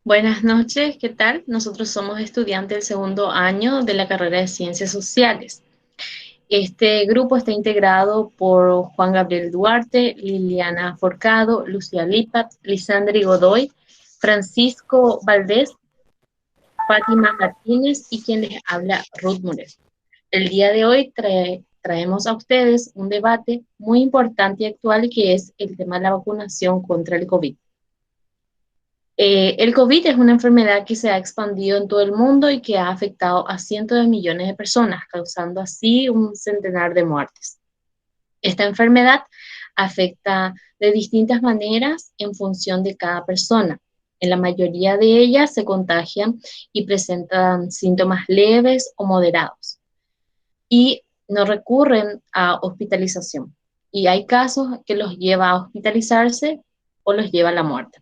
Buenas noches, ¿qué tal? Nosotros somos estudiantes del segundo año de la carrera de Ciencias Sociales. Este grupo está integrado por Juan Gabriel Duarte, Liliana Forcado, Lucía Lipat, Lisandri Godoy, Francisco Valdés, Fátima Martínez y quien les habla, Ruth Murer. El día de hoy traemos a ustedes un debate muy importante y actual que es el tema de la vacunación contra el COVID. El COVID es una enfermedad que se ha expandido en todo el mundo y que ha afectado a cientos de millones de personas, causando así un centenar de muertes. Esta enfermedad afecta de distintas maneras en función de cada persona. En la mayoría de ellas se contagian y presentan síntomas leves o moderados y no recurren a hospitalización. Y hay casos que los lleva a hospitalizarse o los lleva a la muerte.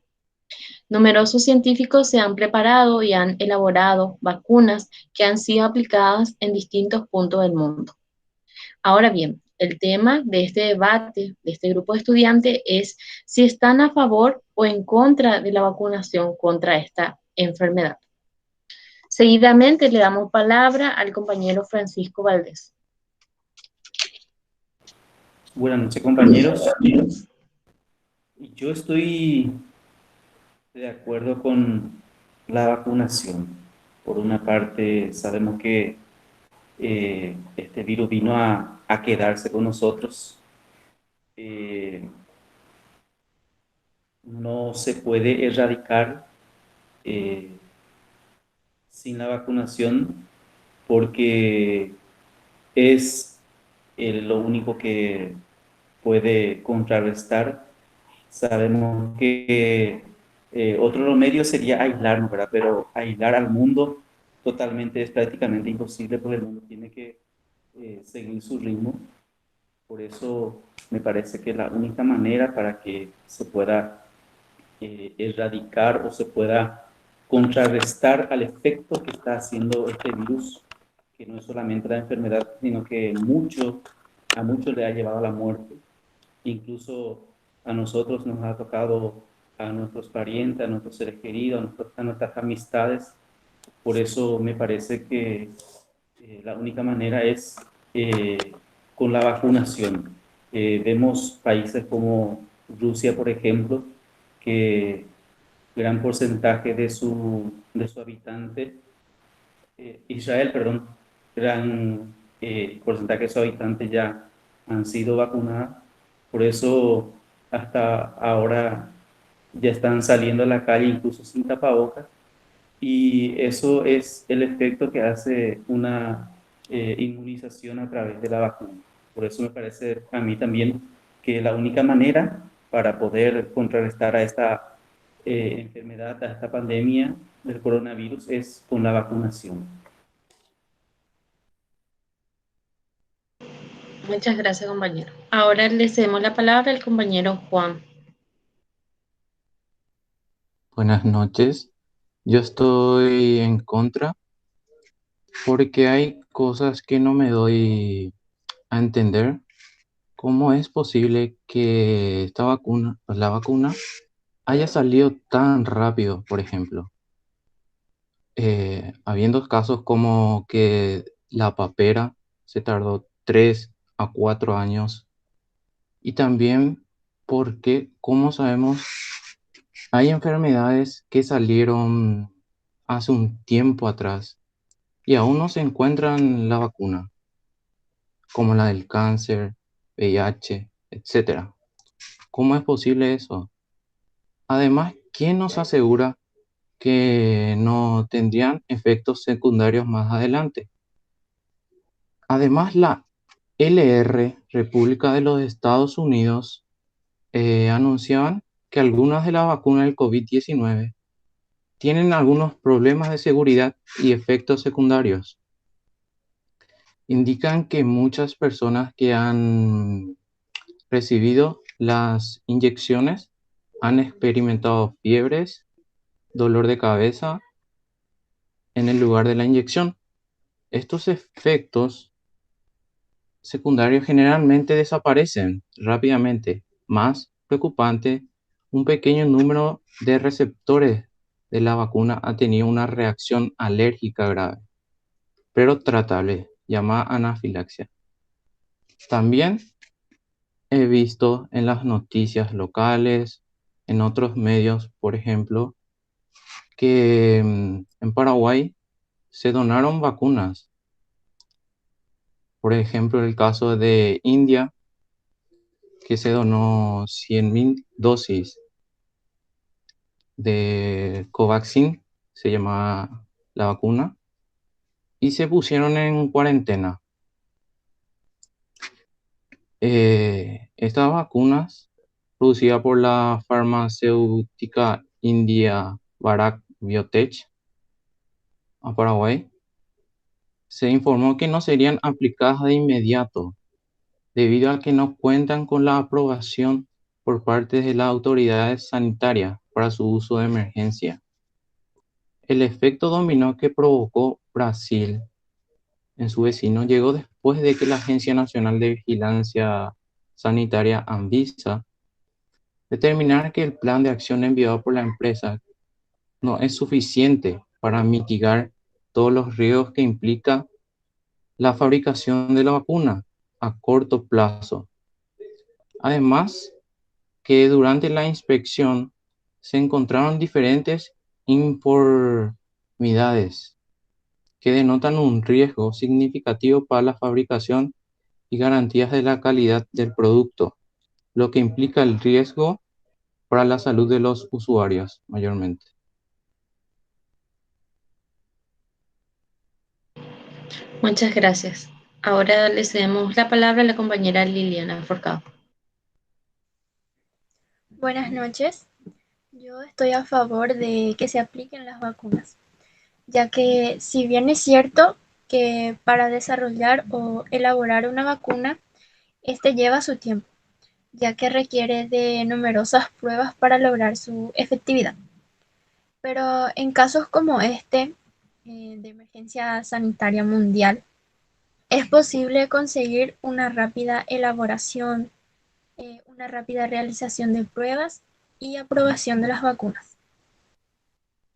Numerosos científicos se han preparado y han elaborado vacunas que han sido aplicadas en distintos puntos del mundo. Ahora bien, el tema de este debate, de este grupo de estudiantes, es si están a favor o en contra de la vacunación contra esta enfermedad. Seguidamente le damos palabra al compañero Francisco Valdés. Buenas noches, compañeros. Yo estoy de acuerdo con la vacunación. Por una parte, sabemos que este virus vino a quedarse con nosotros. Eh, no se puede erradicar eh, sin la vacunación porque es lo único que puede contrarrestar. Sabemos que otro remedio sería aislarnos, ¿verdad? Pero aislar al mundo totalmente es prácticamente imposible porque el mundo tiene que seguir su ritmo. Por eso me parece que la única manera para que se pueda erradicar o se pueda contrarrestar al efecto que está haciendo este virus, que no es solamente la enfermedad, sino que a muchos le ha llevado a la muerte. Incluso a nosotros nos ha tocado, a nuestros parientes, a nuestros seres queridos, a nuestras amistades. Por eso me parece que la única manera es eh, con la vacunación. Vemos países como Rusia, por ejemplo, que gran porcentaje de su habitante, Israel, perdón, gran porcentaje de sus habitantes ya han sido vacunados. Por eso hasta ahora ya están saliendo a la calle incluso sin tapabocas. Y eso es el efecto que hace una inmunización a través de la vacuna. Por eso me parece a mí también que la única manera para poder contrarrestar a esta enfermedad, a esta pandemia del coronavirus es con la vacunación. Muchas gracias, compañero. Ahora le cedemos la palabra al compañero Juan. Buenas noches. Yo estoy en contra porque hay cosas que no me doy a entender. ¿Cómo es posible que esta vacuna, pues la vacuna, haya salido tan rápido, por ejemplo? Habiendo casos como que la papera se tardó 3 a 4 años y también porque, como sabemos, hay enfermedades que salieron hace un tiempo atrás y aún no se encuentran la vacuna, como la del cáncer, VIH, etcétera. ¿Cómo es posible eso? Además, ¿quién nos asegura que no tendrían efectos secundarios más adelante? Además, la LR, República de los Estados Unidos, anunciaban que algunas de las vacunas del COVID-19 tienen algunos problemas de seguridad y efectos secundarios. Indican que muchas personas que han recibido las inyecciones han experimentado fiebres, dolor de cabeza en el lugar de la inyección. Estos efectos secundarios generalmente desaparecen rápidamente. Más preocupante, un pequeño número de receptores de la vacuna ha tenido una reacción alérgica grave, pero tratable, llamada anafilaxia. También he visto en las noticias locales, en otros medios, por ejemplo, que en Paraguay se donaron vacunas. Por ejemplo, el caso de India, que se donó 100.000 dosis de Covaxin, se llama la vacuna, y se pusieron en cuarentena. Estas vacunas, producidas por la farmacéutica india Bharat Biotech a Paraguay, se informó que no serían aplicadas de inmediato, debido a que no cuentan con la aprobación por parte de las autoridades sanitarias para su uso de emergencia. El efecto dominó que provocó Brasil en su vecino llegó después de que la Agencia Nacional de Vigilancia Sanitaria, Anvisa, determinara que el plan de acción enviado por la empresa no es suficiente para mitigar todos los riesgos que implica la fabricación de la vacuna a corto plazo. Además, que durante la inspección se encontraron diferentes informidades que denotan un riesgo significativo para la fabricación y garantías de la calidad del producto, lo que implica el riesgo para la salud de los usuarios mayormente. Muchas gracias. Ahora le cedemos la palabra a la compañera Liliana Forcado. Buenas noches. Yo estoy a favor de que se apliquen las vacunas, ya que si bien es cierto que para desarrollar o elaborar una vacuna, este lleva su tiempo, ya que requiere de numerosas pruebas para lograr su efectividad. Pero en casos como este, de emergencia sanitaria mundial, es posible conseguir una rápida elaboración, una rápida realización de pruebas y aprobación de las vacunas.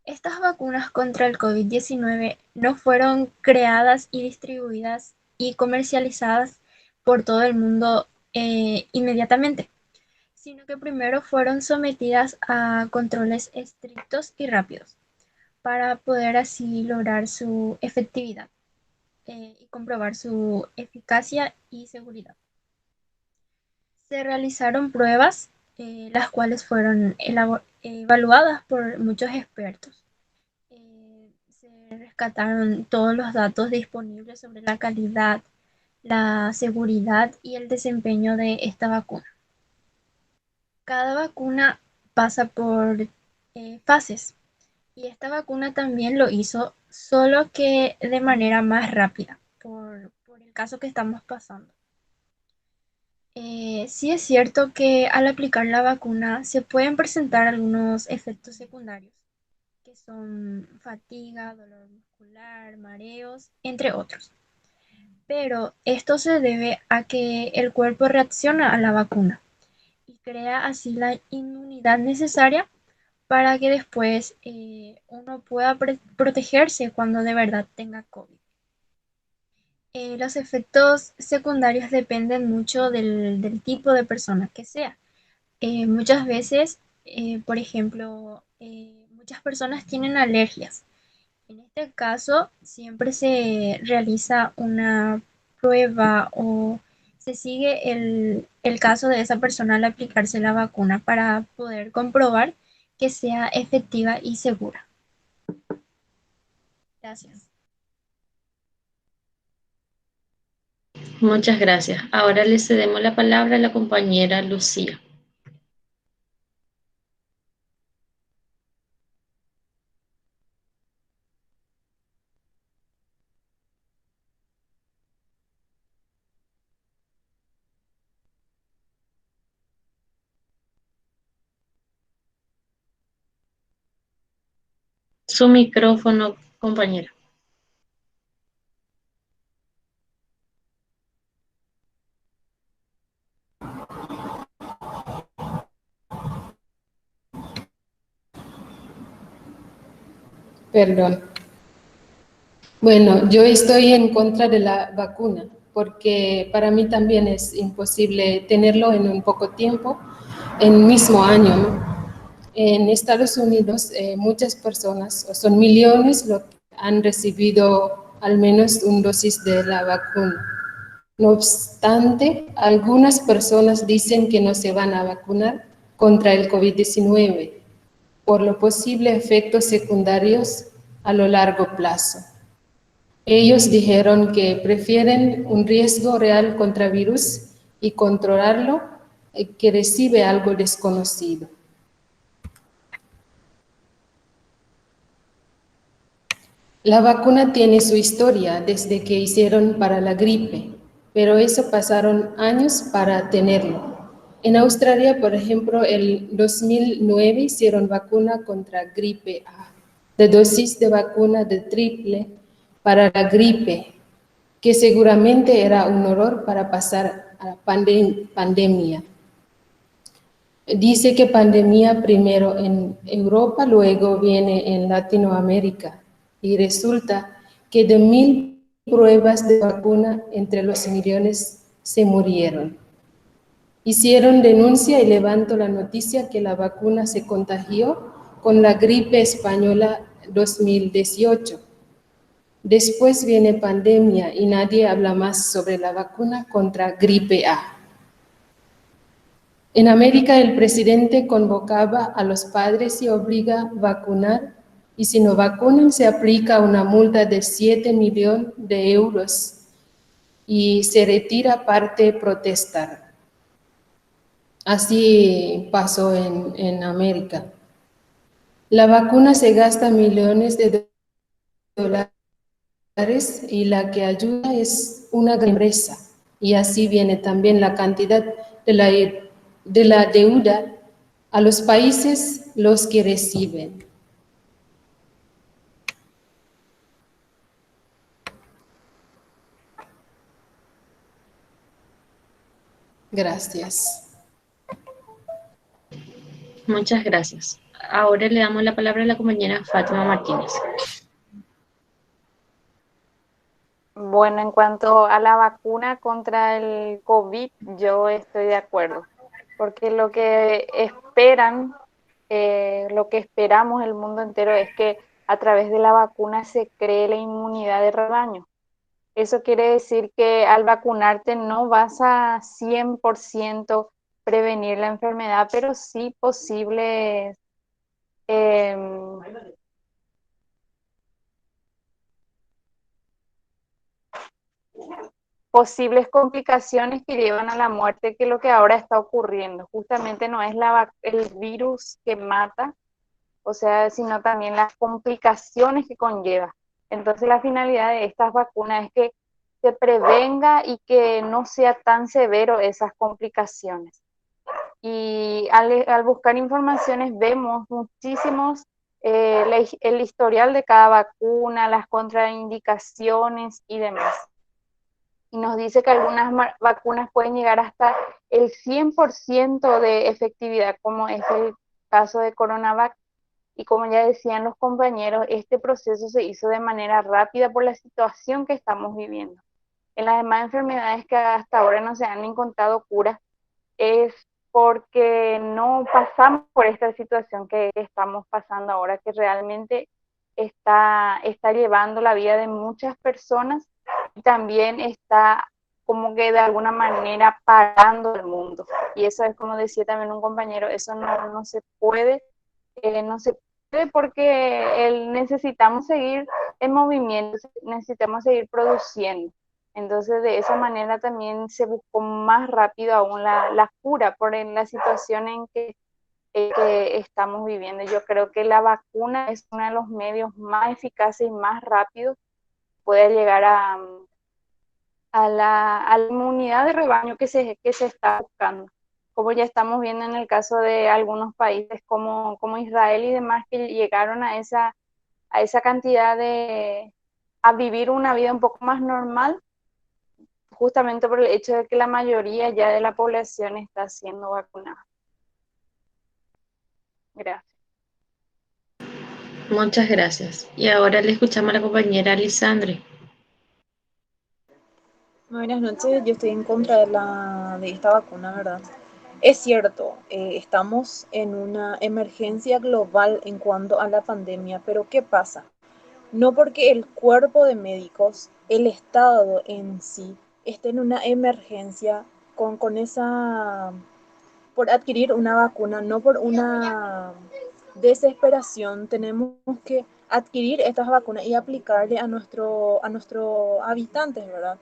Estas vacunas contra el COVID-19 no fueron creadas y distribuidas y comercializadas por todo el mundo inmediatamente, sino que primero fueron sometidas a controles estrictos y rápidos para poder así lograr su efectividad y comprobar su eficacia y seguridad. Se realizaron pruebas, las cuales fueron evaluadas por muchos expertos. Se rescataron todos los datos disponibles sobre la calidad, la seguridad y el desempeño de esta vacuna. Cada vacuna pasa por fases y esta vacuna también lo hizo, solo que de manera más rápida por el caso que estamos pasando. Sí es cierto que al aplicar la vacuna se pueden presentar algunos efectos secundarios, que son fatiga, dolor muscular, mareos, entre otros. Pero esto se debe a que el cuerpo reacciona a la vacuna y crea así la inmunidad necesaria para que después uno pueda protegerse cuando de verdad tenga COVID. Los efectos secundarios dependen mucho del tipo de persona que sea. Muchas veces, por ejemplo, muchas personas tienen alergias. En este caso, siempre se realiza una prueba o se sigue el caso de esa persona al aplicarse la vacuna para poder comprobar que sea efectiva y segura. Gracias. Muchas gracias. Ahora le cedemos la palabra a la compañera Lucía. Su micrófono, compañera. Perdón. Bueno, yo estoy en contra de la vacuna porque para mí también es imposible tenerlo en un poco tiempo, en el mismo año, ¿no? En Estados Unidos muchas personas, o son millones, lo que han recibido al menos una dosis de la vacuna. No obstante, algunas personas dicen que no se van a vacunar contra el COVID-19 por los posibles efectos secundarios a lo largo plazo. Ellos dijeron que prefieren un riesgo real contra virus y controlarlo que recibe algo desconocido. La vacuna tiene su historia desde que hicieron para la gripe, pero eso pasaron años para tenerlo. En Australia, por ejemplo, en 2009 hicieron vacuna contra gripe A, de dosis de vacuna de triple para la gripe, que seguramente era un horror para pasar a la pandemia. Dice que pandemia primero en Europa, luego viene en Latinoamérica. Y resulta que de 1.000 pruebas de vacuna, entre los millones se murieron. Hicieron denuncia y levanto la noticia que la vacuna se contagió con la gripe española 2018. Después viene pandemia y nadie habla más sobre la vacuna contra gripe A. En América el presidente convocaba a los padres y obliga a vacunar, y si no vacunan se aplica una multa de 7 millones de euros y se retira parte protestar. Así pasó en América. La vacuna se gasta millones de dólares y la que ayuda es una gran empresa. Y así viene también la cantidad de la deuda a los países los que reciben. Gracias. Muchas gracias. Ahora le damos la palabra a la compañera Fátima Martínez. Bueno, en cuanto a la vacuna contra el COVID, yo estoy de acuerdo, porque lo que esperan, lo que esperamos el mundo entero es que a través de la vacuna se cree la inmunidad de rebaño. Eso quiere decir que al vacunarte no vas a 100% prevenir la enfermedad, pero sí posibles posibles complicaciones que llevan a la muerte, que es lo que ahora está ocurriendo. Justamente no es el virus que mata, o sea, sino también las complicaciones que conlleva. Entonces la finalidad de estas vacunas es que se prevenga y que no sea tan severo esas complicaciones. Y al buscar informaciones vemos muchísimos, el historial de cada vacuna, las contraindicaciones y demás. Y nos dice que algunas vacunas pueden llegar hasta el 100% de efectividad, como es el caso de CoronaVac. Y como ya decían los compañeros, este proceso se hizo de manera rápida por la situación que estamos viviendo. En las demás enfermedades que hasta ahora no se han encontrado curas, es porque no pasamos por esta situación que estamos pasando ahora, que realmente está llevando la vida de muchas personas y también está como que de alguna manera parando el mundo. Y eso es, como decía también un compañero, eso no se puede, porque necesitamos seguir en movimiento, necesitamos seguir produciendo. Entonces, de esa manera también se buscó más rápido aún la cura por la situación en que estamos viviendo. Yo creo que la vacuna es uno de los medios más eficaces y más rápidos que puede llegar a la inmunidad de rebaño que se está buscando. Como ya estamos viendo en el caso de algunos países como Israel y demás, que llegaron a esa cantidad a vivir una vida un poco más normal, justamente por el hecho de que la mayoría ya de la población está siendo vacunada. Gracias. Muchas gracias. Y ahora le escuchamos a la compañera Lisandre. Buenas noches, yo estoy en contra de esta vacuna, ¿verdad? Es cierto, estamos en una emergencia global en cuanto a la pandemia, pero ¿qué pasa? No porque el cuerpo de médicos, el Estado en sí, esté en una emergencia con esa, por adquirir una vacuna, no por una desesperación, tenemos que adquirir estas vacunas y aplicarle a nuestros habitantes, ¿verdad?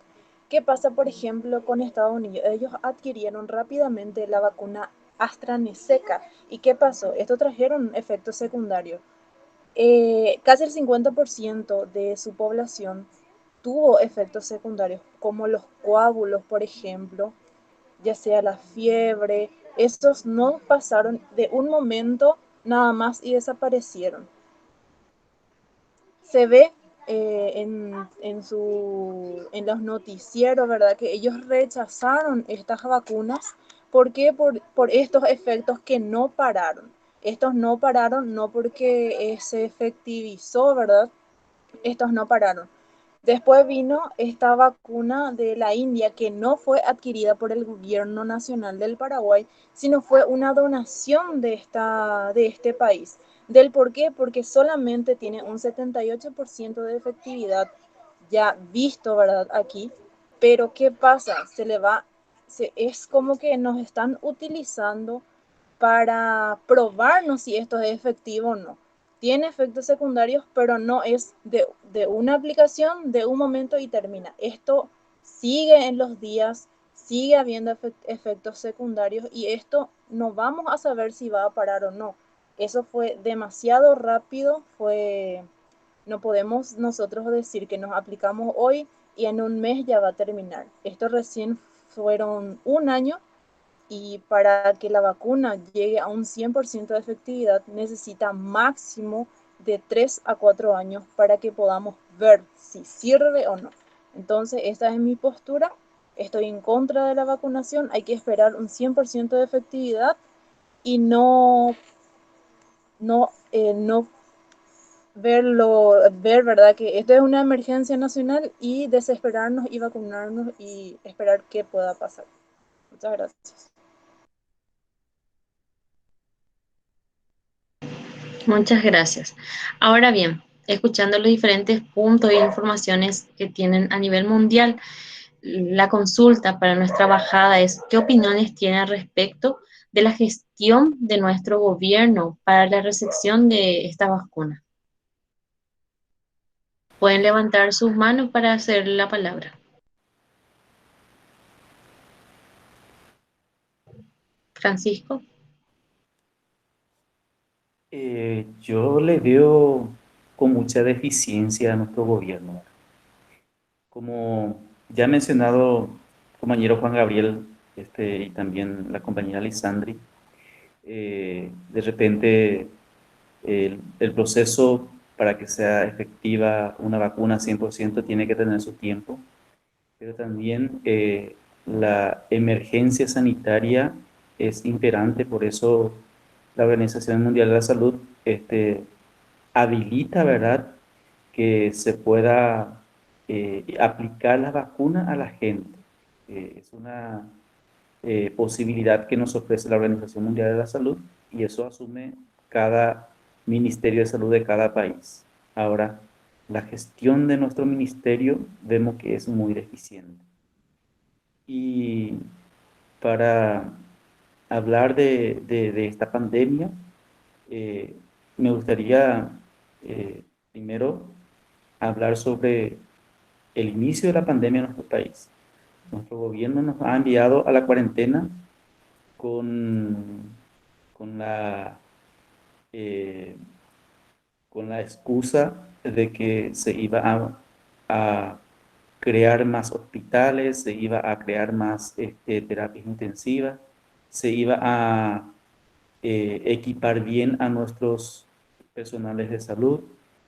¿Qué pasa, por ejemplo, con Estados Unidos? Ellos adquirieron rápidamente la vacuna AstraZeneca. ¿Y qué pasó? Esto trajeron efectos secundarios. Casi el 50% de su población tuvo efectos secundarios, como los coágulos, por ejemplo, ya sea la fiebre. Estos no pasaron de un momento nada más y desaparecieron. Se ve en los noticieros, ¿verdad? Que ellos rechazaron estas vacunas. ¿Por qué? Por estos efectos que no pararon. Estos no pararon no porque se efectivizó, ¿verdad? Estos no pararon. Después vino esta vacuna de la India que no fue adquirida por el gobierno nacional del Paraguay, sino fue una donación de este país. ¿Del por qué? Porque solamente tiene un 78% de efectividad ya visto, ¿verdad? Aquí. Pero ¿qué pasa? Es como que nos están utilizando para probarnos si esto es efectivo o no. Tiene efectos secundarios, pero no es de una aplicación, de un momento y termina. Esto sigue en los días, sigue habiendo efectos secundarios y esto no vamos a saber si va a parar o no. Eso fue demasiado rápido, no podemos nosotros decir que nos aplicamos hoy y en un mes ya va a terminar. Esto recién fueron un año y para que la vacuna llegue a un 100% de efectividad necesita máximo de 3 a 4 años para que podamos ver si sirve o no. Entonces, esta es mi postura. Estoy en contra de la vacunación. Hay que esperar un 100% de efectividad y no ver, ¿verdad? Que esto es una emergencia nacional y desesperarnos y vacunarnos y esperar qué pueda pasar. Muchas gracias. Muchas gracias. Ahora bien, escuchando los diferentes puntos e informaciones que tienen a nivel mundial, la consulta para nuestra bajada es: ¿qué opiniones tiene al respecto de la gestión de nuestro gobierno para la recepción de esta vacuna? Pueden levantar sus manos para hacer la palabra. Francisco. Yo le veo con mucha deficiencia a nuestro gobierno. Como ya ha mencionado el compañero Juan Gabriel y también la compañera Lisandri, de repente el proceso para que sea efectiva una vacuna 100% tiene que tener su tiempo, pero también la emergencia sanitaria es imperante, por eso la Organización Mundial de la Salud habilita, ¿verdad?, que se pueda aplicar la vacuna a la gente. Es una posibilidad que nos ofrece la Organización Mundial de la Salud y eso asume cada Ministerio de Salud de cada país. Ahora, la gestión de nuestro ministerio vemos que es muy deficiente. Y para hablar de esta pandemia, me gustaría primero hablar sobre el inicio de la pandemia en nuestro país. Nuestro gobierno nos ha enviado a la cuarentena con, con la, eh, con la excusa de que se iba a crear más hospitales, se iba a crear más terapias intensivas, se iba a equipar bien a nuestros personales de salud,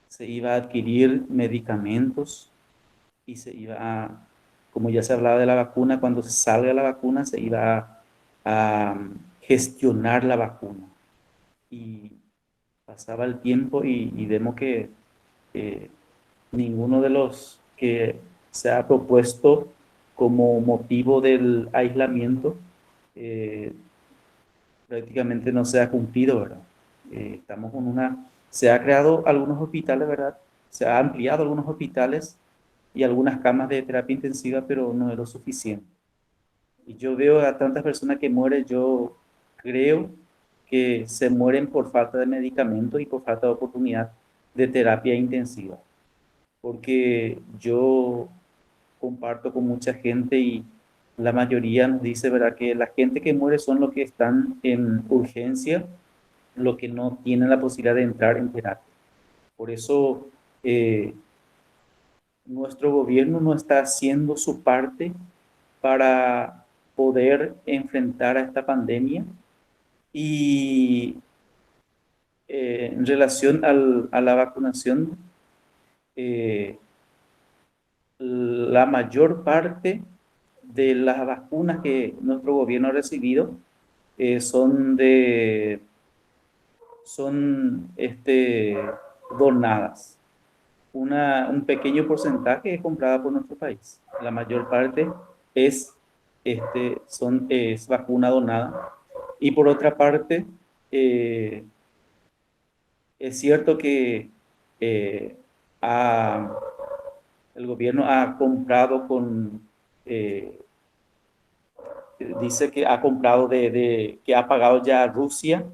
se iba a adquirir medicamentos y se iba a, como ya se hablaba de la vacuna, cuando se salga la vacuna se iba a gestionar la vacuna. Y pasaba el tiempo y vemos que ninguno de los que se ha propuesto como motivo del aislamiento prácticamente no se ha cumplido, ¿verdad? Estamos con se ha creado algunos hospitales, ¿verdad? Se ha ampliado algunos hospitales y algunas camas de terapia intensiva, pero no es lo suficiente. Y yo veo a tantas personas que mueren, yo creo que se mueren por falta de medicamentos y por falta de oportunidad de terapia intensiva. Porque yo comparto con mucha gente y la mayoría nos dice, ¿verdad?, que la gente que muere son los que están en urgencia, los que no tienen la posibilidad de entrar en terapia. Por eso nuestro gobierno no está haciendo su parte para poder enfrentar a esta pandemia. Y en relación a la vacunación, la mayor parte de las vacunas que nuestro gobierno ha recibido son donadas. Un pequeño porcentaje es comprada por nuestro país. La mayor parte es vacuna donada. Y por otra parte, es cierto que el gobierno ha comprado dice que ha comprado que ha pagado ya a Rusia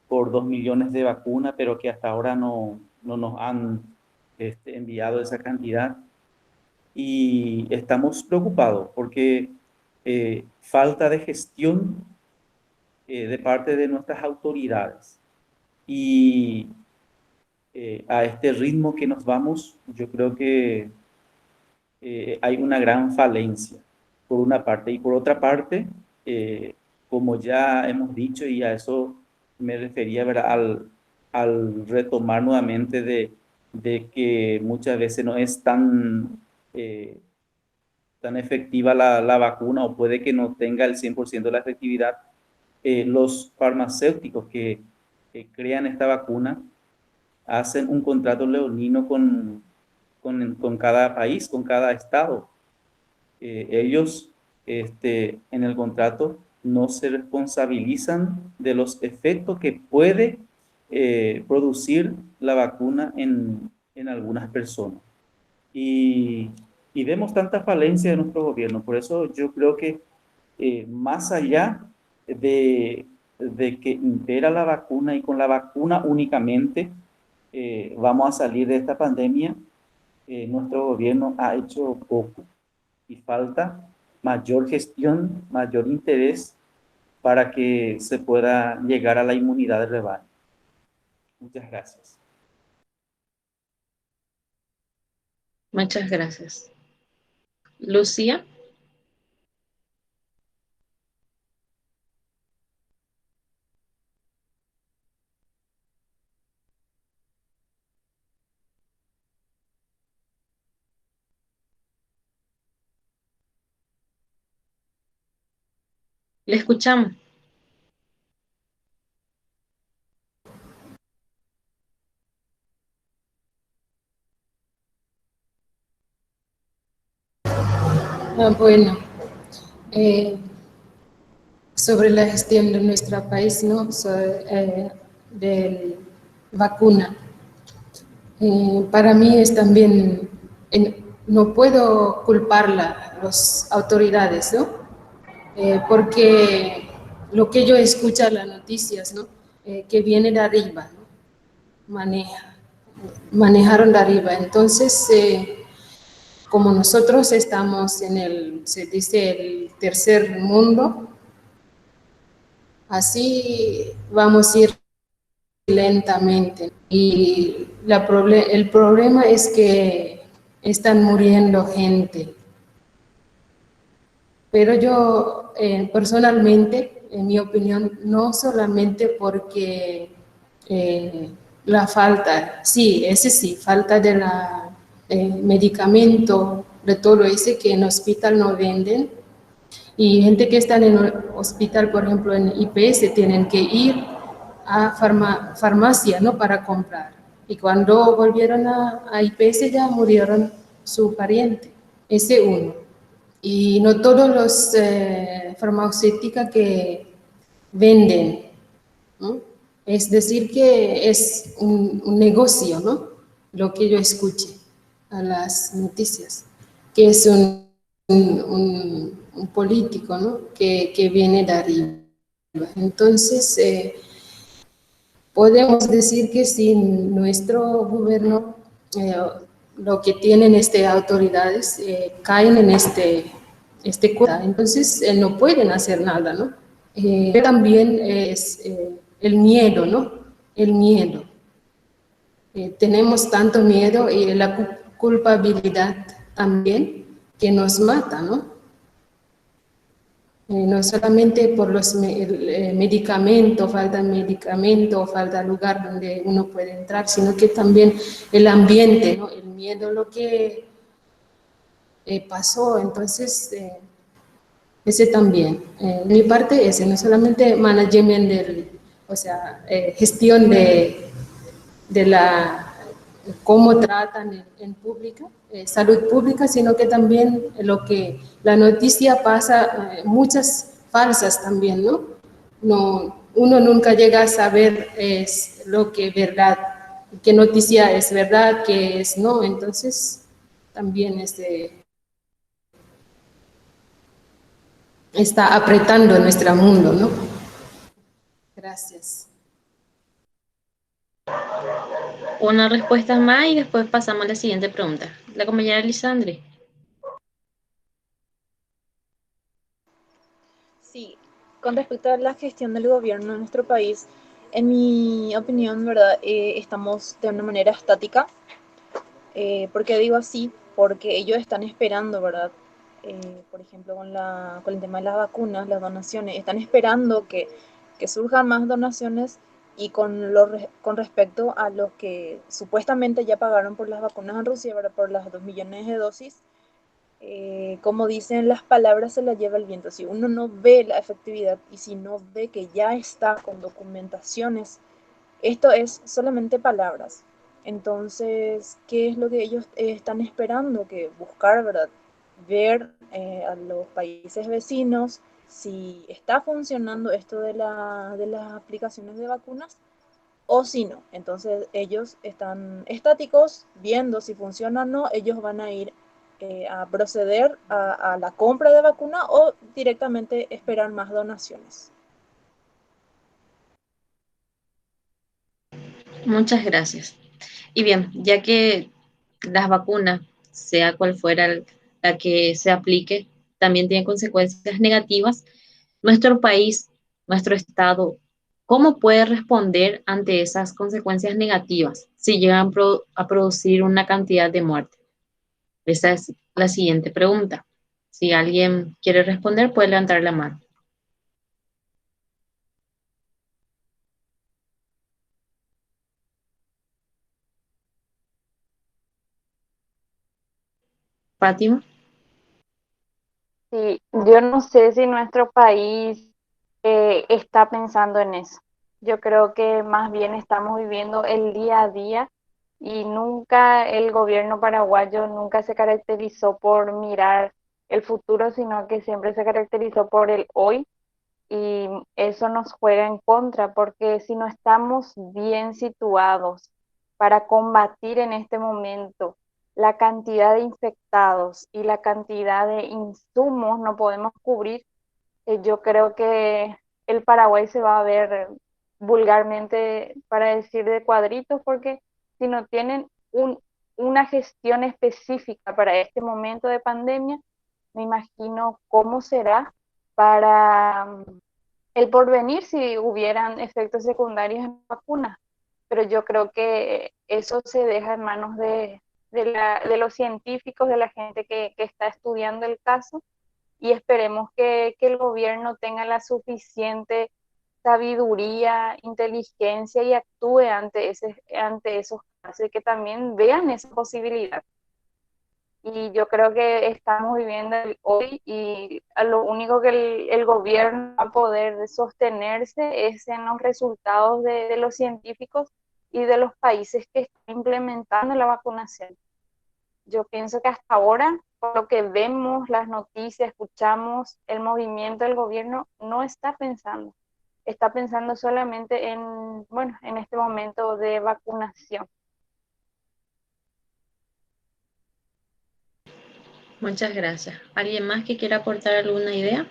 por 2 millones de vacunas, pero que hasta ahora no nos han enviado esa cantidad. Y estamos preocupados porque falta de gestión de parte de nuestras autoridades. Y a este ritmo que nos vamos, yo creo que hay una gran falencia, por una parte. Y por otra parte, como ya hemos dicho, y a eso me refería, ¿verdad?, al retomar nuevamente de que muchas veces no es tan efectiva la vacuna, o puede que no tenga el 100% de la efectividad. Los farmacéuticos que crean esta vacuna hacen un contrato leonino con cada país, con cada estado. Ellos en el contrato no se responsabilizan de los efectos que puede producir la vacuna en algunas personas. Y vemos tanta falencia de nuestro gobierno. Por eso yo creo que más allá de que impera la vacuna y con la vacuna únicamente vamos a salir de esta pandemia, nuestro gobierno ha hecho poco y falta mayor gestión, mayor interés para que se pueda llegar a la inmunidad de rebaño. Muchas gracias. Muchas gracias. Lucía. Le escuchamos. Bueno, sobre la gestión de nuestro país, ¿no? De vacuna. Para mí es también, no puedo culparla a las autoridades, ¿no? Porque lo que yo escucho en las noticias, ¿no? Que viene de arriba, ¿no? Manejaron de arriba. Entonces, como nosotros estamos se dice, el tercer mundo, así vamos a ir lentamente. Y el problema es que están muriendo gente. Pero yo personalmente, en mi opinión, no solamente porque la falta, sí, ese sí, falta de medicamento, de todo ese que en hospital no venden, y gente que está en el hospital, por ejemplo, en IPS, tienen que ir a farmacia, ¿no? Para comprar. Y cuando volvieron a IPS ya murieron su pariente, ese uno. Y no todos los farmacéuticas que venden, ¿no? Es decir, que es un negocio, ¿no? Lo que yo escuché a las noticias, que es un político, ¿no? Que viene de arriba. Entonces, podemos decir que si nuestro gobierno, lo que tienen autoridades, caen en cuenta, entonces no pueden hacer nada, ¿no? También es el miedo, ¿no? El miedo. Tenemos tanto miedo y la culpabilidad también que nos mata, ¿no? No solamente por los medicamentos, falta lugar donde uno puede entrar, sino que también el ambiente, ¿no? El miedo, lo que pasó. Entonces, ese también. Mi parte, ese, no solamente management, o sea, gestión de cómo tratan en pública, salud pública, sino que también lo que la noticia pasa, muchas falsas también, ¿no? Uno nunca llega a saber es lo que es verdad, qué noticia es verdad, qué es no, entonces también está apretando nuestro mundo, ¿no? Gracias. Una respuesta más y después pasamos a la siguiente pregunta. La compañera Lisandre. Sí, con respecto a la gestión del gobierno en nuestro país, en mi opinión, ¿verdad? Estamos de una manera estática. ¿Por qué digo así? Porque ellos están esperando, ¿verdad? Por ejemplo, con el tema de las vacunas, las donaciones, están esperando que surjan más donaciones y con respecto a los que supuestamente ya pagaron por las vacunas en Rusia, ¿verdad? Por las 2 millones de dosis, como dicen, las palabras se las lleva el viento. Si uno no ve la efectividad y si no ve que ya está con documentaciones, esto es solamente palabras. Entonces, ¿qué es lo que ellos están esperando? Que buscar, ¿verdad? Ver a los países vecinos si está funcionando esto de las aplicaciones de vacunas o si no. Entonces, ellos están estáticos viendo si funciona o no. Ellos van a ir a proceder a la compra de vacuna o directamente esperar más donaciones. Muchas gracias. Y bien, ya que las vacunas, sea cual fuera la que se aplique, también tienen consecuencias negativas, nuestro país, nuestro Estado, ¿cómo puede responder ante esas consecuencias negativas si llegan a producir una cantidad de muerte? Esa es la siguiente pregunta. Si alguien quiere responder, puede levantar la mano. Fátima. Sí, yo no sé si nuestro país está pensando en eso. Yo creo que más bien estamos viviendo el día a día y nunca el gobierno paraguayo nunca se caracterizó por mirar el futuro, sino que siempre se caracterizó por el hoy y eso nos juega en contra porque si no estamos bien situados para combatir en este momento la cantidad de infectados y la cantidad de insumos no podemos cubrir, yo creo que el Paraguay se va a ver vulgarmente, para decir de cuadritos, porque si no tienen una gestión específica para este momento de pandemia, me imagino cómo será para el porvenir si hubieran efectos secundarios en vacunas. Pero yo creo que eso se deja en manos de los científicos, de la gente que está estudiando el caso y esperemos que el gobierno tenga la suficiente sabiduría, inteligencia y actúe ante esos casos y que también vean esa posibilidad. Y yo creo que estamos viviendo hoy y a lo único que el gobierno va a poder sostenerse es en los resultados de los científicos y de los países que están implementando la vacunación. Yo pienso que hasta ahora, por lo que vemos, las noticias, escuchamos, el movimiento del gobierno no está pensando solamente en, bueno, en este momento de vacunación. Muchas gracias. ¿Alguien más que quiera aportar alguna idea?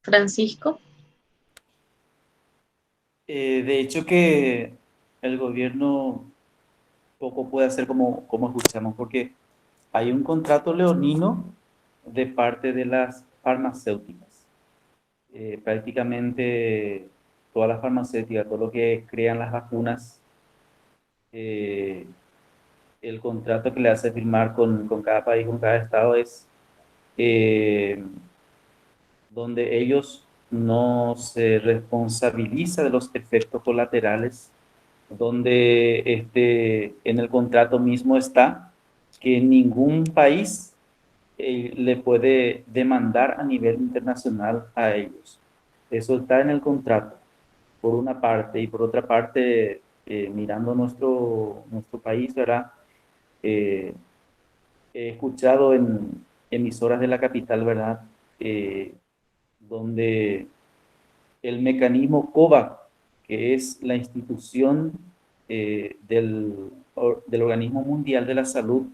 Francisco. De hecho que el gobierno poco puede hacer como escuchamos, porque hay un contrato leonino de parte de las farmacéuticas. Prácticamente todas las farmacéuticas, todo lo que crean las vacunas, eh, el contrato que le hace firmar con cada país, con cada estado, es eh, donde ellos no se responsabiliza de los efectos colaterales, donde en el contrato mismo está que ningún país le puede demandar a nivel internacional a ellos. Eso está en el contrato, por una parte, y por otra parte, mirando nuestro país, ¿verdad? Eh, He escuchado en emisoras de la capital, ¿verdad? Donde el mecanismo COVAX, que es la institución del Organismo Mundial de la Salud,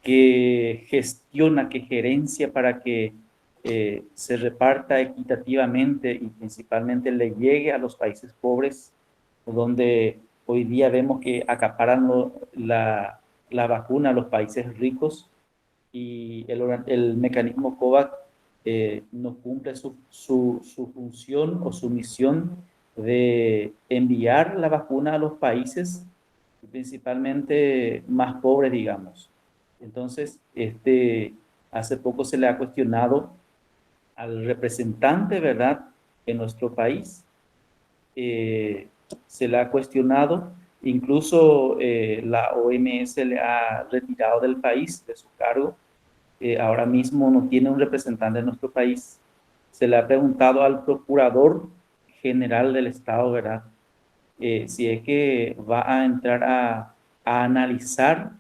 que gestiona, que gerencia para que se reparta equitativamente y principalmente le llegue a los países pobres, donde hoy día vemos que acaparan la vacuna a los países ricos, y el mecanismo COVAX no cumple su función o su misión de enviar la vacuna a los países principalmente más pobres, digamos. Entonces, hace poco se le ha cuestionado al representante, ¿verdad?, en nuestro país. Se le ha cuestionado, incluso la OMS le ha retirado del país, de su cargo. Ahora mismo no tiene un representante en nuestro país. Se le ha preguntado al procurador general del Estado, ¿verdad?, si es que va a entrar a analizar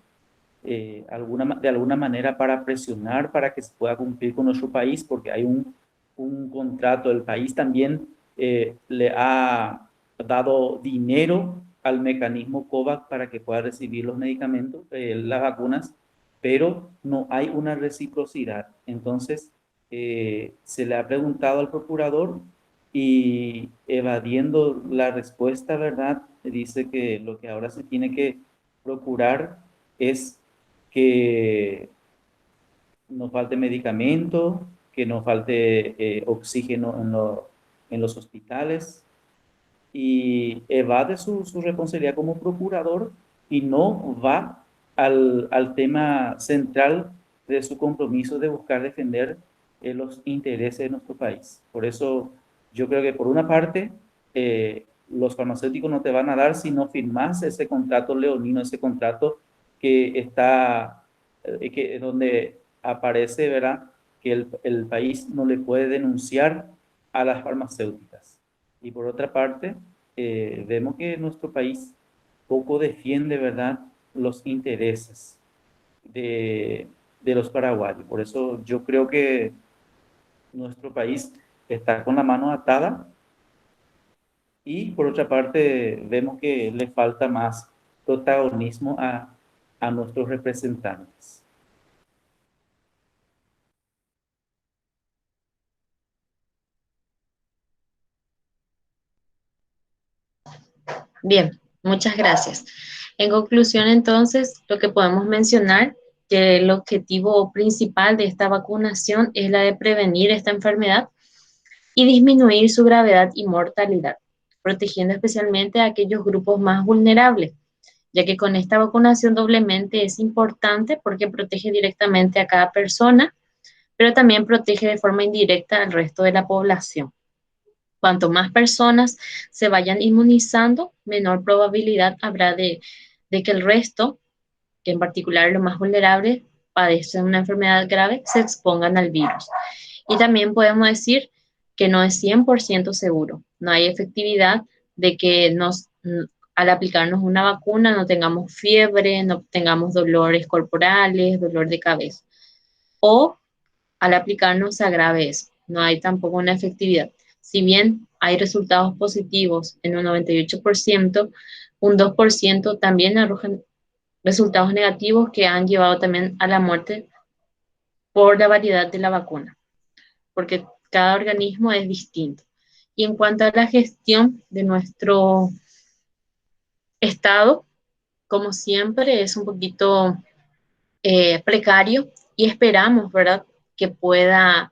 de alguna manera para presionar para que se pueda cumplir con nuestro país, porque hay un contrato. El país también le ha dado dinero al mecanismo COVAX para que pueda recibir los medicamentos, las vacunas, pero no hay una reciprocidad. Entonces, se le ha preguntado al procurador y, evadiendo la respuesta, ¿verdad?, dice que lo que ahora se tiene que procurar es que no falte medicamento, que no falte oxígeno en los hospitales, y evade su responsabilidad como procurador y no va al tema central de su compromiso de buscar defender los intereses de nuestro país. Por eso yo creo que por una parte los farmacéuticos no te van a dar si no firmas ese contrato leonino, ese contrato que está, donde aparece, ¿verdad?, que el país no le puede denunciar a las farmacéuticas. Y por otra parte, vemos que nuestro país poco defiende, ¿verdad?, los intereses de los paraguayos. Por eso yo creo que nuestro país está con la mano atada, y por otra parte vemos que le falta más protagonismo a nuestros representantes. Bien, muchas gracias. En conclusión, entonces, lo que podemos mencionar que el objetivo principal de esta vacunación es la de prevenir esta enfermedad y disminuir su gravedad y mortalidad, protegiendo especialmente a aquellos grupos más vulnerables, ya que con esta vacunación doblemente es importante porque protege directamente a cada persona, pero también protege de forma indirecta al resto de la población. Cuanto más personas se vayan inmunizando, menor probabilidad habrá de que el resto, que en particular los más vulnerables, padecen una enfermedad grave, se expongan al virus. Y también podemos decir que no es 100% seguro. No hay efectividad de que al aplicarnos una vacuna no tengamos fiebre, no tengamos dolores corporales, dolor de cabeza. O al aplicarnos se agrave eso. No hay tampoco una efectividad. Si bien hay resultados positivos en un 98%, un 2% también arrojan resultados negativos que han llevado también a la muerte por la variedad de la vacuna, porque cada organismo es distinto. Y en cuanto a la gestión de nuestro estado, como siempre, es un poquito precario y esperamos, ¿verdad?, que pueda,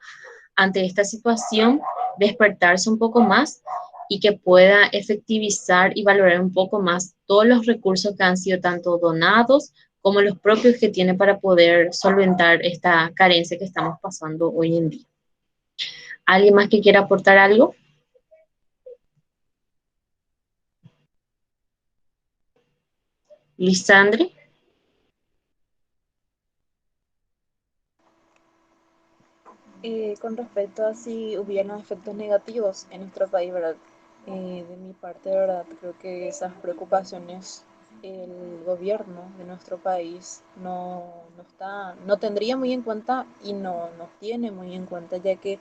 ante esta situación, despertarse un poco más y que pueda efectivizar y valorar un poco más todos los recursos que han sido tanto donados como los propios que tiene para poder solventar esta carencia que estamos pasando hoy en día. ¿Alguien más que quiera aportar algo? Lisandre. Con respecto a si hubieran efectos negativos en nuestro país, ¿verdad? De mi parte, ¿verdad? Creo que esas preocupaciones el gobierno de nuestro país no tendría muy en cuenta y no nos tiene muy en cuenta, ya que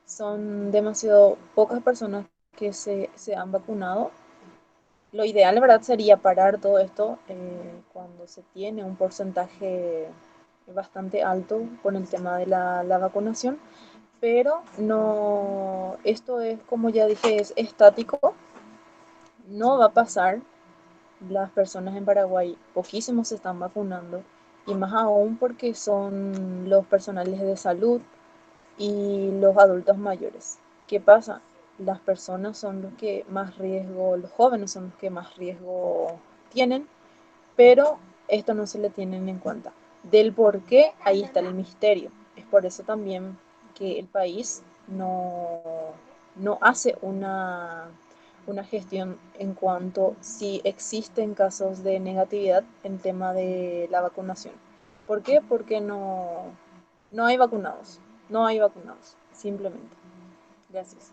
son demasiado pocas personas que se han vacunado. Lo ideal, ¿verdad?, sería parar todo esto cuando se tiene un porcentaje bastante alto con el tema de la vacunación, pero no, esto es, como ya dije, es estático, no va a pasar. Las personas en Paraguay, poquísimos se están vacunando, y más aún porque son los personales de salud y los adultos mayores. ¿Qué pasa? Las personas son los que más riesgo, los jóvenes son los que más riesgo tienen, pero esto no se le tienen en cuenta. Del por qué, ahí está el misterio. Es por eso también que el país no hace una gestión en cuanto si existen casos de negatividad en tema de la vacunación. ¿Por qué? Porque no hay vacunados. No hay vacunados, simplemente. Gracias.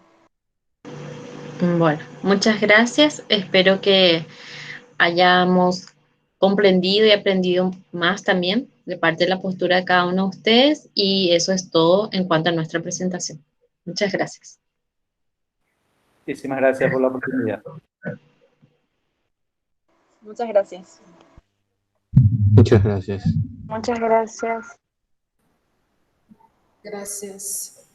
Bueno, muchas gracias. Espero que hayamos comprendido y aprendido más también de parte de la postura de cada uno de ustedes y eso es todo en cuanto a nuestra presentación. Muchas gracias. Muchísimas gracias por la oportunidad. Muchas gracias. Muchas gracias. Muchas gracias. Gracias.